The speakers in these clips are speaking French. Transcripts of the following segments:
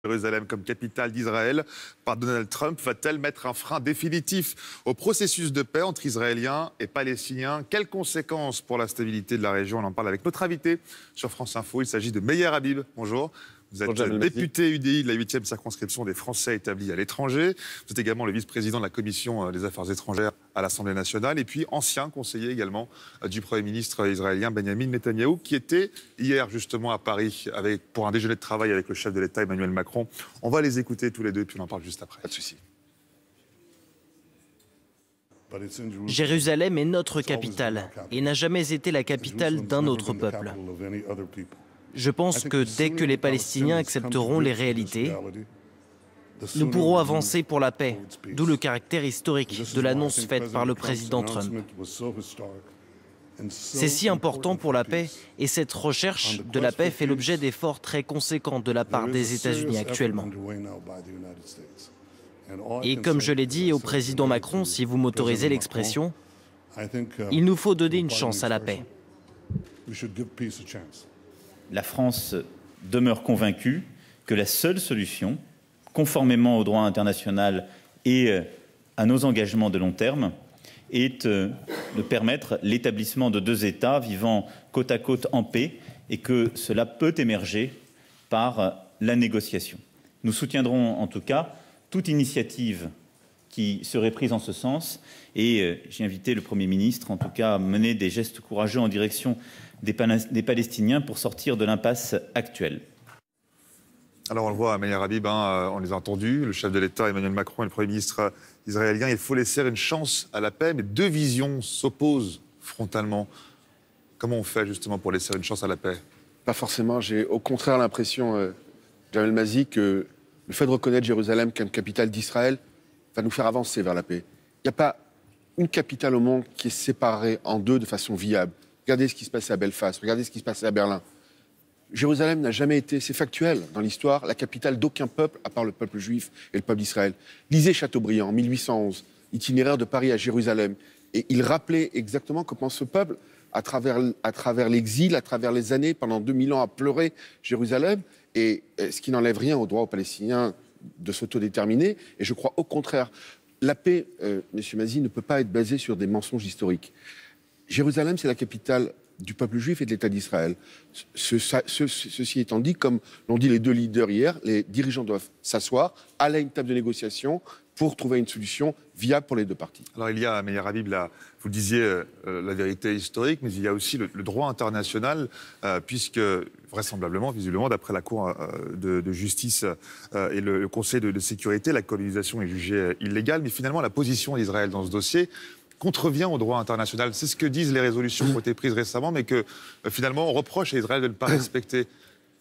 Jérusalem comme capitale d'Israël par Donald Trump va-t-elle mettre un frein définitif au processus de paix entre Israéliens et Palestiniens? Quelles conséquences pour la stabilité de la région? On en parle avec notre invité sur France Info. Il s'agit de Meyer Habib. Bonjour. Vous êtes député UDI de la 8e circonscription des Français établis à l'étranger. Vous êtes également le vice-président de la Commission des Affaires étrangères à l'Assemblée nationale et puis ancien conseiller également du Premier ministre israélien Benjamin Netanyahou, qui était hier justement à Paris pour un déjeuner de travail avec le chef de l'État Emmanuel Macron. On va les écouter tous les deux puis on en parle juste après. Pas de souci. Jérusalem est notre capitale et n'a jamais été la capitale d'un autre peuple. Je pense que dès que les Palestiniens accepteront les réalités, nous pourrons avancer pour la paix, d'où le caractère historique de l'annonce faite par le président Trump. C'est si important pour la paix et cette recherche de la paix fait l'objet d'efforts très conséquents de la part des États-Unis actuellement. Et comme je l'ai dit au président Macron, si vous m'autorisez l'expression, il nous faut donner une chance à la paix. La France demeure convaincue que la seule solution, conformément au droit international et à nos engagements de long terme, est de permettre l'établissement de deux États vivant côte à côte en paix et que cela peut émerger par la négociation. Nous soutiendrons en tout cas toute initiative qui serait prise en ce sens et j'ai invité le Premier ministre en tout cas à mener des gestes courageux en direction des Palestiniens pour sortir de l'impasse actuelle. Alors on le voit, Meyer Habib, on les a entendus, le chef de l'État Emmanuel Macron et le Premier ministre israélien. Il faut laisser une chance à la paix, mais deux visions s'opposent frontalement. Comment on fait justement pour laisser une chance à la paix? Pas forcément. J'ai au contraire l'impression, Jamel Mazi, que le fait de reconnaître Jérusalem comme capitale d'Israël va nous faire avancer vers la paix. Il n'y a pas une capitale au monde qui est séparée en deux de façon viable. Regardez ce qui se passait à Belfast, regardez ce qui se passait à Berlin. Jérusalem n'a jamais été, c'est factuel dans l'histoire, la capitale d'aucun peuple à part le peuple juif et le peuple d'Israël. Lisez Chateaubriand, en 1811, itinéraire de Paris à Jérusalem. Et il rappelait exactement comment ce peuple, à travers l'exil, à travers les années, pendant 2000 ans, a pleuré Jérusalem. Et ce qui n'enlève rien au droit aux Palestiniens de s'autodéterminer. Et je crois au contraire, la paix, Monsieur Mazi, ne peut pas être basée sur des mensonges historiques. Jérusalem, c'est la capitale du peuple juif et de l'État d'Israël. Ceci étant dit, comme l'ont dit les deux leaders hier, les dirigeants doivent s'asseoir, aller à une table de négociation pour trouver une solution viable pour les deux parties. Alors il y a, Meyer Habib, vous le disiez, la vérité historique, mais il y a aussi le droit international, puisque vraisemblablement, visiblement, d'après la Cour de justice et le Conseil de sécurité, la colonisation est jugée illégale, mais finalement la position d'Israël dans ce dossier contrevient au droit international. C'est ce que disent les résolutions qui ont été prises récemment, mais que finalement on reproche à Israël de ne pas respecter.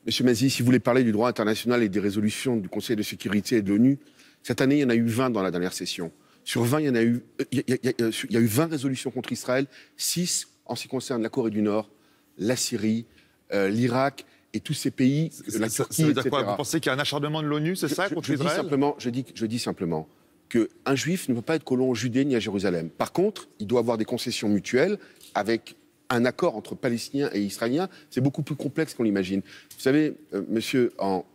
Monsieur Mazi, si vous voulez parler du droit international et des résolutions du Conseil de sécurité et de l'ONU, cette année, il y en a eu 20 dans la dernière session. Sur 20, il y a eu 20 résolutions contre Israël, 6 en ce qui concerne la Corée du Nord, la Syrie, l'Irak et tous ces pays, la Turquie, ça veut dire etc. quoi? Vous pensez qu'il y a un acharnement de l'ONU, c'est ça, contre Israël? Je dis simplement qu'un juif ne peut pas être colon en Judée ni à Jérusalem. Par contre, il doit avoir des concessions mutuelles avec un accord entre Palestiniens et Israéliens. C'est beaucoup plus complexe qu'on l'imagine. Vous savez, monsieur, en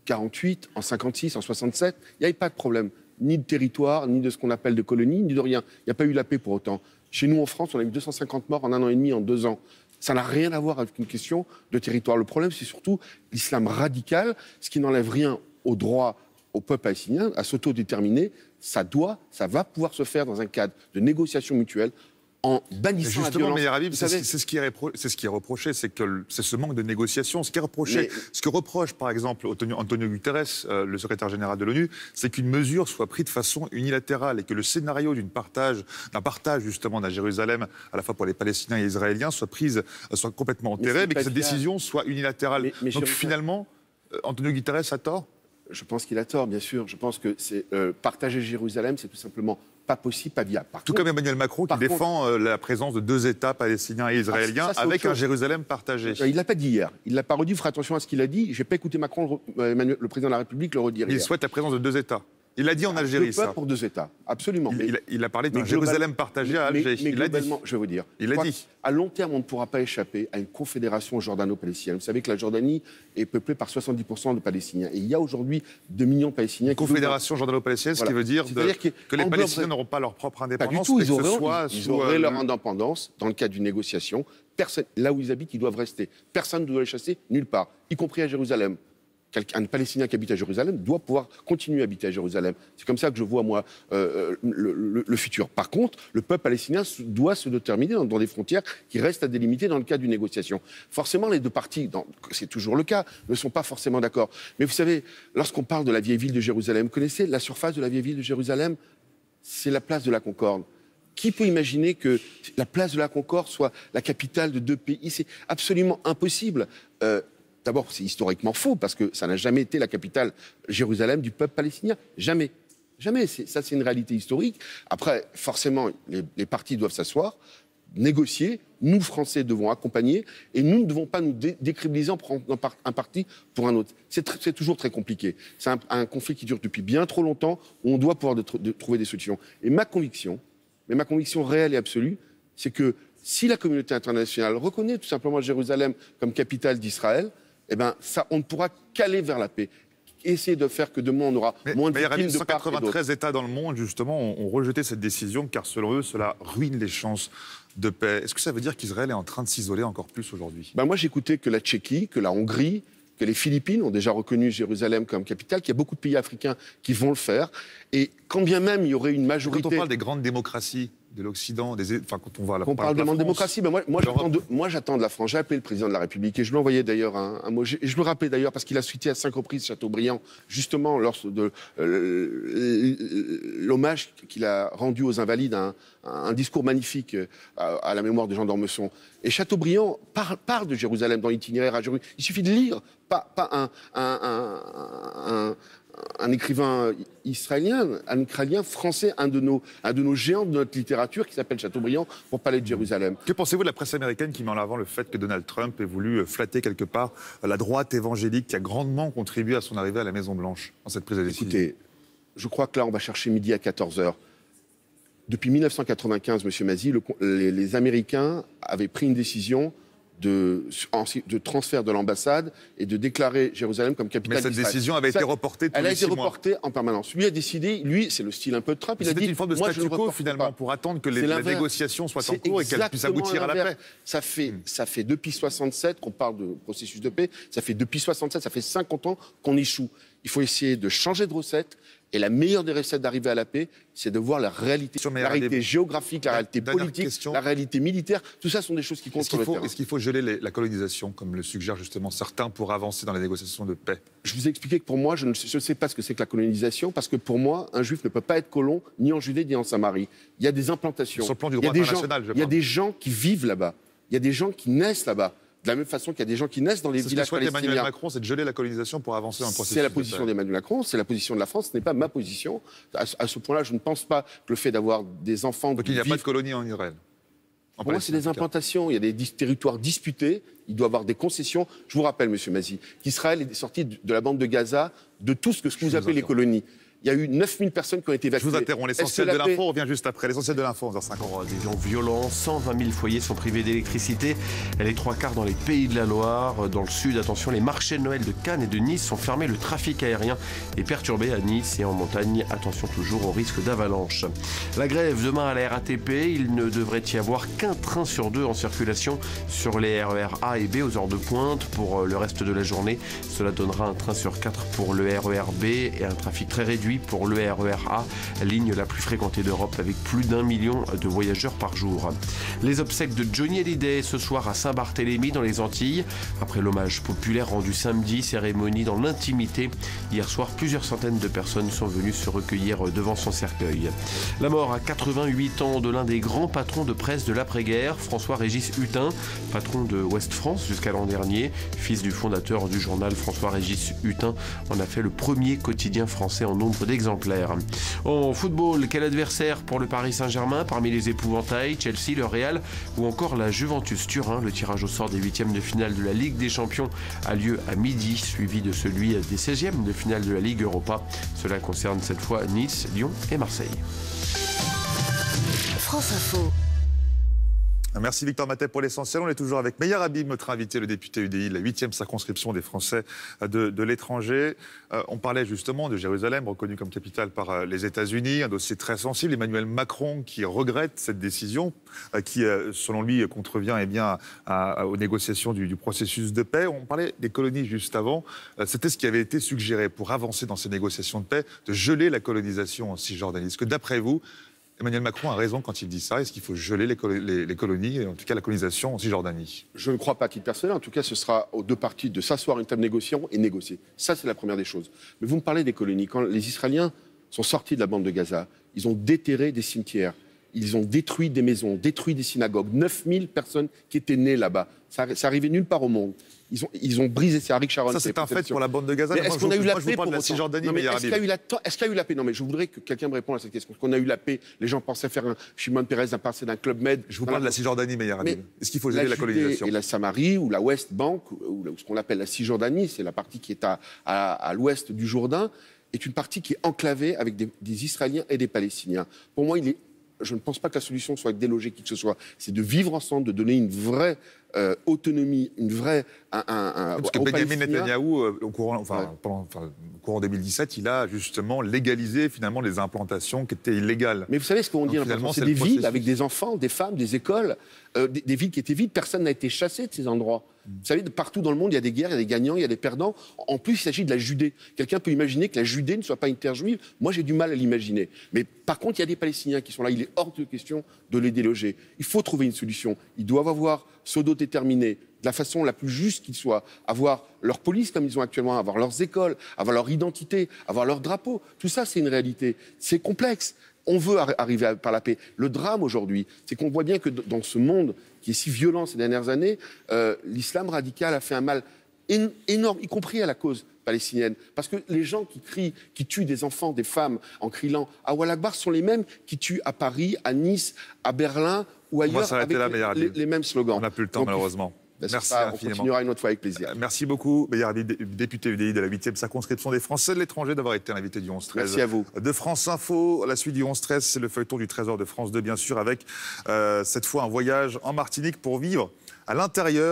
48, en 56, en 67, il n'y avait pas de problème, ni de territoire, ni de ce qu'on appelle de colonie, ni de rien. Il n'y a pas eu la paix pour autant. Chez nous, en France, on a eu 250 morts en 1 an et demi, en 2 ans. Ça n'a rien à voir avec une question de territoire. Le problème, c'est surtout l'islam radical, ce qui n'enlève rien au droit au peuple palestinien à s'autodéterminer. Ça va pouvoir se faire dans un cadre de négociation mutuelle en bannissant la violence. Meyer Habib, c'est ce qui est reproché, c'est ce manque de négociation. Ce que reproche par exemple Antonio Guterres, le secrétaire général de l'ONU, c'est qu'une mesure soit prise de façon unilatérale et que le scénario d'un partage justement de Jérusalem, à la fois pour les Palestiniens et les Israéliens, soit complètement enterré, mais que cette décision soit unilatérale. Donc finalement, Antonio Guterres a tort? Je pense qu'il a tort, bien sûr. Je pense que partager Jérusalem, c'est tout simplement pas possible, pas viable. Tout comme Emmanuel Macron qui défend la présence de deux États palestiniens et israéliens avec un Jérusalem partagé. Il ne l'a pas dit hier. Il ne l'a pas redit. Faites attention à ce qu'il a dit. Je n'ai pas écouté Macron, le président de la République, le redire hier. Il souhaite la présence de deux États. Il a dit en Algérie, deux ça. peuples pour deux États, absolument. Il a parlé d'un Jérusalem partagé à Alger. Mais il a dit. globalement, je vais vous dire, Il a dit. à long terme, on ne pourra pas échapper à une confédération jordano-palestinienne. Vous savez que la Jordanie est peuplée par 70% de Palestiniens. Et il y a aujourd'hui 2 millions de Palestiniens. Une confédération jordano-palestinienne, ce qui veut dire que les Palestiniens n'auront pas leur propre indépendance. Pas du tout, ils auraient leur indépendance dans le cadre d'une négociation. Personne, là où ils habitent, ils doivent rester. Personne ne doit les chasser nulle part, y compris à Jérusalem. Un Palestinien qui habite à Jérusalem doit pouvoir continuer à habiter à Jérusalem. C'est comme ça que je vois, moi, le futur. Par contre, le peuple palestinien doit se déterminer dans des frontières qui restent à délimiter dans le cadre d'une négociation. Forcément, les deux parties, c'est toujours le cas, ne sont pas forcément d'accord. Mais vous savez, lorsqu'on parle de la vieille ville de Jérusalem, vous connaissez la surface de la vieille ville de Jérusalem? C'est la place de la Concorde. Qui peut imaginer que la place de la Concorde soit la capitale de 2 pays? C'est absolument impossible. D'abord, c'est historiquement faux, parce que ça n'a jamais été la capitale, Jérusalem, du peuple palestinien. Jamais. Jamais. Ça, c'est une réalité historique. Après, forcément, les partis doivent s'asseoir, négocier. Nous, Français, devons accompagner. Et nous ne devons pas nous décribiliser en prenant un parti pour un autre. C'est toujours très compliqué. C'est un conflit qui dure depuis bien trop longtemps, où on doit pouvoir trouver des solutions. Et ma conviction réelle et absolue, c'est que si la communauté internationale reconnaît tout simplement Jérusalem comme capitale d'Israël, eh ben, ça, on ne pourra qu'aller vers la paix. Essayer de faire que demain, on aura moins de victimes de part et d'autre. 193 États dans le monde, justement, ont rejeté cette décision, car selon eux, cela ruine les chances de paix. Est-ce que ça veut dire qu'Israël est en train de s'isoler encore plus aujourd'hui? Ben moi, j'écoutais que la Tchéquie, que la Hongrie, que les Philippines ont déjà reconnu Jérusalem comme capitale, qu'il y a beaucoup de pays africains qui vont le faire. Et quand bien même il y aurait une majorité... Quand on parle des grandes démocraties de l'Occident, quand on va à la on parle de démocratie, ben moi j'attends de la France. J'ai appelé le président de la République et je lui ai envoyé d'ailleurs un mot. Je le rappelais d'ailleurs parce qu'il a cité à 5 reprises Chateaubriand, justement lors de l'hommage qu'il a rendu aux Invalides, un discours magnifique à la mémoire de Jean d'Ormesson. Et Chateaubriand parle de Jérusalem dans l'itinéraire à Jérusalem. Il suffit de lire, pas un écrivain israélien, un Ukrainien français, un de nos géants de notre littérature qui s'appelle Chateaubriand, pour parler de Jérusalem. Que pensez-vous de la presse américaine qui met en avant le fait que Donald Trump ait voulu flatter quelque part la droite évangélique qui a grandement contribué à son arrivée à la Maison-Blanche dans cette prise de décision? Écoutez, je crois que là, on va chercher midi à 14h. Depuis 1995, M. Mazy, les Américains avaient pris une décision de transfert de l'ambassade et de déclarer Jérusalem comme capitale d'Israël. Mais cette décision avait été reportée tous les 6 mois. Elle a été reportée en permanence. Lui a décidé, c'est le style un peu de Trump, il a dit... C'était une forme de statu quo, finalement, pour attendre que la négociation soit en cours et qu'elle puisse aboutir à la paix. Ça fait depuis 67 qu'on parle de processus de paix, ça fait 50 ans qu'on échoue. Il faut essayer de changer de recette. Et la meilleure des recettes d'arriver à la paix, c'est de voir la réalité géographique, la réalité politique, la réalité militaire. Tout ça sont des choses qui comptent sur le terrain. Est-ce qu'il faut geler la colonisation, comme le suggèrent justement certains, pour avancer dans les négociations de paix? Je vous ai expliqué que pour moi, je ne sais pas ce que c'est que la colonisation, parce que pour moi, un juif ne peut pas être colon ni en Judée ni en Samarie. Il y a des implantations. Sur le plan du droit international, il y a des gens qui vivent là-bas. Il y a des gens qui naissent là-bas. De la même façon qu'il y a des gens qui naissent dans les villages palestiniens. Emmanuel Macron, c'est de geler la colonisation pour avancer dans le processus. C'est la position d'Emmanuel Macron, c'est la position de la France, ce n'est pas ma position. À ce point-là, je ne pense pas que le fait d'avoir des enfants... Donc il n'y a pas de colonie en Israël? Pour moi, c'est des implantations. Il y a des territoires disputés. Il doit y avoir des concessions. Je vous rappelle, M. Mazy, qu'Israël est sorti de la bande de Gaza de tout ce que vous appelez les colonies. Il y a eu 9000 personnes qui ont été évacuées. Je vous interromps. L'essentiel de l'info revient juste après. L'essentiel de l'info, 11h50. Des vents violents, 120 000 foyers sont privés d'électricité. Les 3/4 dans les Pays de la Loire. Dans le sud, attention, les marchés de Noël de Cannes et de Nice sont fermés. Le trafic aérien est perturbé à Nice et en montagne. Attention toujours au risque d'avalanche. La grève demain à la RATP. Il ne devrait y avoir qu'un train sur 2 en circulation sur les RER A et B aux heures de pointe. Pour le reste de la journée, cela donnera un train sur 4 pour le RER B et un trafic très réduit pour le RER A, ligne la plus fréquentée d'Europe avec plus d'1 million de voyageurs par jour. Les obsèques de Johnny Hallyday ce soir à Saint-Barthélemy dans les Antilles. Après l'hommage populaire rendu samedi, cérémonie dans l'intimité. Hier soir, plusieurs centaines de personnes sont venues se recueillir devant son cercueil. La mort à 88 ans de l'un des grands patrons de presse de l'après-guerre, François-Régis Hutin, patron de Ouest France jusqu'à l'an dernier, fils du fondateur du journal François-Régis Hutin, en a fait le premier quotidien français en nombre titre d'exemplaire. En football, quel adversaire pour le Paris Saint-Germain parmi les épouvantails, Chelsea, le Real ou encore la Juventus Turin? Le tirage au sort des 8e de finale de la Ligue des Champions a lieu à midi, suivi de celui des 16e de finale de la Ligue Europa. Cela concerne cette fois Nice, Lyon et Marseille. France Info. Merci Victor Matet pour l'essentiel. On est toujours avec Meyer Habib, notre invité, le député UDI, la 8e circonscription des Français de l'étranger. On parlait justement de Jérusalem, reconnue comme capitale par les États-Unis, un dossier très sensible. Emmanuel Macron qui regrette cette décision, qui, selon lui, contrevient aux négociations du processus de paix. On parlait des colonies juste avant. C'était ce qui avait été suggéré pour avancer dans ces négociations de paix, de geler la colonisation en Cisjordanie. Est-ce que, d'après vous, Emmanuel Macron a raison quand il dit ça? Est-ce qu'il faut geler les colonies, et en tout cas la colonisation en Cisjordanie? Je ne crois pas à titre personnel. En tout cas, ce sera aux deux parties de s'asseoir à une table de négociation et négocier. Ça, c'est la première des choses. Mais vous me parlez des colonies. Quand les Israéliens sont sortis de la bande de Gaza, ils ont déterré des cimetières, ils ont détruit des maisons, détruit des synagogues. 9000 personnes qui étaient nées là-bas. Ça arrivait nulle part au monde. Ils ont brisé, c'est Aric Sharon. Ça, c'est un fait pour la bande de Gaza. Est-ce qu'on a eu la paix pour la Cisjordanie? Est-ce qu'il y a eu la paix? Non, mais je voudrais que quelqu'un me réponde à cette question. Est-ce qu'on a eu la paix? Les gens pensaient faire un Shimon Peres, passer d'un club med. Je vous parle de la Cisjordanie, Meyer Habib. Est-ce qu'il faut geler la colonisation? Et la Samarie, ou la West Bank, ou ce qu'on appelle la Cisjordanie, c'est la partie qui est à l'ouest du Jourdain, est une partie qui est enclavée avec des Israéliens et des Palestiniens. Pour moi, je ne pense pas que la solution soit de déloger qui que ce soit. C'est de vivre ensemble, de donner une vraie autonomie, une vraie... Parce que Benjamin Netanyahou, au courant 2017, il a justement légalisé finalement les implantations qui étaient illégales. Mais vous savez ce qu'on dit? C'est des villes avec des enfants, des femmes, des écoles, des villes qui étaient vides. Personne n'a été chassé de ces endroits. Vous savez, partout dans le monde, il y a des guerres, il y a des gagnants, il y a des perdants. En plus, il s'agit de la Judée. Quelqu'un peut imaginer que la Judée ne soit pas une terre juive. Moi, j'ai du mal à l'imaginer. Mais par contre, il y a des Palestiniens qui sont là. Il est hors de question de les déloger. Il faut trouver une solution. Ils doivent avoir s'autodéterminer de la façon la plus juste qu'il soit, avoir leur police comme ils ont actuellement, avoir leurs écoles, avoir leur identité, avoir leur drapeau. Tout ça, c'est une réalité. C'est complexe. On veut arriver par la paix. Le drame aujourd'hui, c'est qu'on voit bien que dans ce monde qui est si violent ces dernières années, l'islam radical a fait un mal énorme, y compris à la cause palestinienne. Parce que les gens qui crient, qui tuent des enfants, des femmes, en criant « Allahu Akbar » sont les mêmes qui tuent à Paris, à Nice, à Berlin ou ailleurs avec les mêmes slogans. On n'a plus le temps, malheureusement. Merci infiniment. On continuera une autre fois avec plaisir. Merci beaucoup, Meyer Habib, député UDI de la 8e circonscription des Français de l'étranger, d'avoir été l'invité du 11-13. Merci à vous. De France Info, la suite du 11-13, c'est le feuilleton du Trésor de France 2, bien sûr, avec cette fois un voyage en Martinique pour vivre à l'intérieur